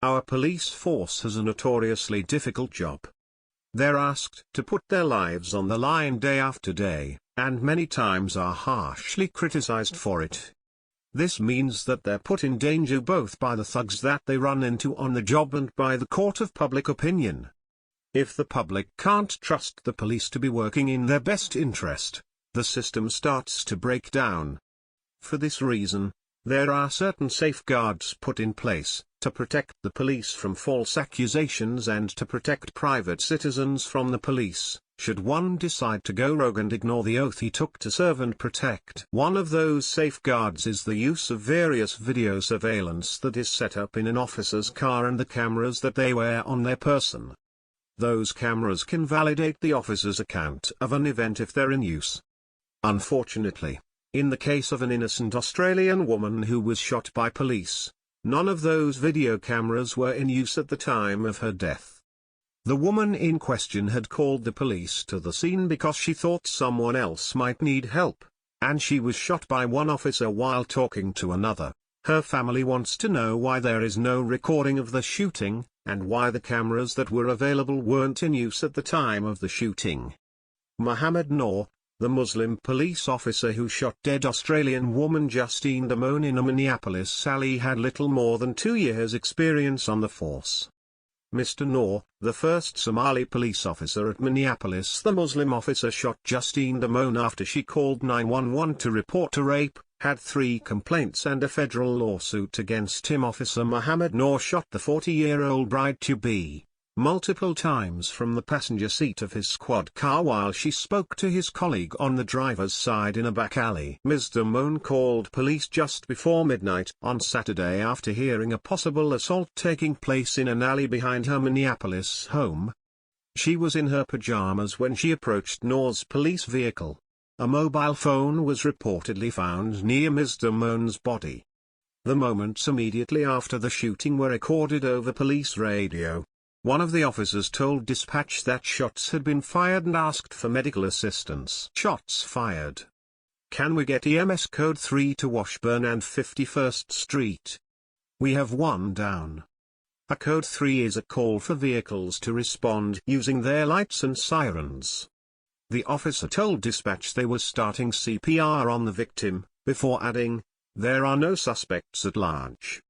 Our police force has a notoriously difficult job. They're asked to put their lives on the line day after day, and many times are harshly criticized for it. This means that they're put in danger both by the thugs that they run into on the job and by the court of public opinion. If the public can't trust the police to be working in their best interest, the system starts to break down. For this reason, there are certain safeguards put in place to protect the police from false accusations and to protect private citizens from the police, should one decide to go rogue and ignore the oath he took to serve and protect. One of those safeguards is the use of various video surveillance that is set up in an officer's car and the cameras that they wear on their person. Those cameras can validate the officer's account of an event if they're in use. Unfortunately, in the case of an innocent Australian woman who was shot by police, none of those video cameras were in use at the time of her death. The woman in question had called the police to the scene because she thought someone else might need help, and she was shot by one officer while talking to another. Her family wants to know why there is no recording of the shooting, and why the cameras that were available weren't in use at the time of the shooting. Mohammed Noor, the Muslim police officer who shot dead Australian woman Justine Damone in a Minneapolis alley, had little more than 2 years' experience on the force. Mr. Noor, the first Somali police officer at Minneapolis, the Muslim officer shot Justine Damone after she called 911 to report a rape, had 3 complaints and a federal lawsuit against him. Officer Mohammed Noor shot the 40-year-old bride-to-be multiple times from the passenger seat of his squad car while she spoke to his colleague on the driver's side in a back alley. Ms. Damone called police just before midnight on Saturday after hearing a possible assault taking place in an alley behind her Minneapolis home. She was in her pajamas when she approached Noor's police vehicle. A mobile phone was reportedly found near Ms. Damone's body. The moments immediately after the shooting were recorded over police radio. One of the officers told dispatch that shots had been fired and asked for medical assistance. Shots fired. Can we get EMS code 3 to Washburn and 51st Street? We have one down. A code 3 is a call for vehicles to respond using their lights and sirens. The officer told dispatch they were starting CPR on the victim, before adding, "There are no suspects at large."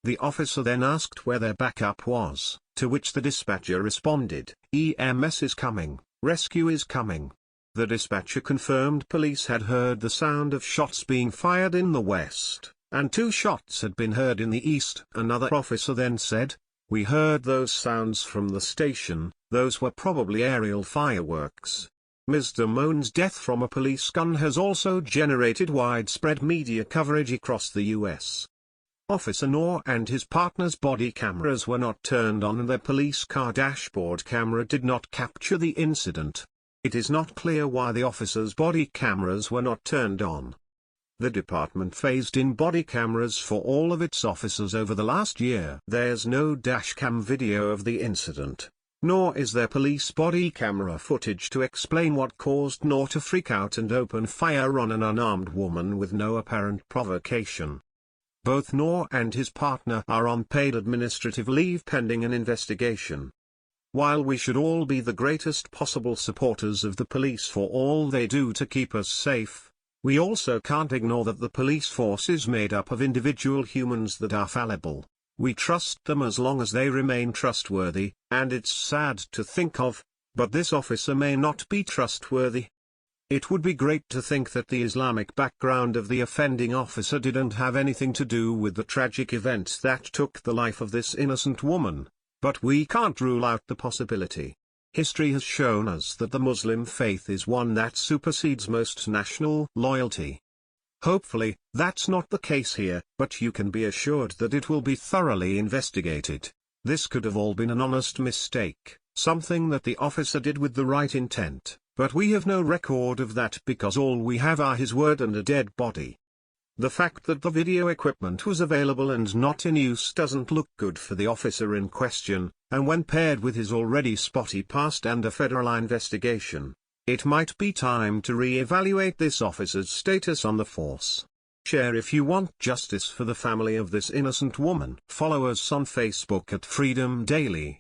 The officer then asked where their backup was, to which the dispatcher responded, "EMS is coming, rescue is coming." The dispatcher confirmed police had heard the sound of shots being fired in the west, and 2 shots had been heard in the east. Another officer then said, "We heard those sounds from the station, those were probably aerial fireworks." Ms. Damone's death from a police gun has also generated widespread media coverage across the U.S. Officer Noor and his partner's body cameras were not turned on and their police car dashboard camera did not capture the incident. It is not clear why the officer's body cameras were not turned on. The department phased in body cameras for all of its officers over the last year. There's no dashcam video of the incident, nor is there police body camera footage to explain what caused Noor to freak out and open fire on an unarmed woman with no apparent provocation. Both Noor and his partner are on paid administrative leave pending an investigation. While we should all be the greatest possible supporters of the police for all they do to keep us safe, we also can't ignore that the police force is made up of individual humans that are fallible. We trust them as long as they remain trustworthy, and it's sad to think of, but this officer may not be trustworthy. It would be great to think that the Islamic background of the offending officer didn't have anything to do with the tragic event that took the life of this innocent woman, but we can't rule out the possibility. History has shown us that the Muslim faith is one that supersedes most national loyalty. Hopefully, that's not the case here, but you can be assured that it will be thoroughly investigated. This could have all been an honest mistake, something that the officer did with the right intent. But we have no record of that because all we have are his word and a dead body. The fact that the video equipment was available and not in use doesn't look good for the officer in question, and when paired with his already spotty past and a federal investigation, it might be time to re-evaluate this officer's status on the force. Share if you want justice for the family of this innocent woman. Follow us on Facebook at Freedom Daily.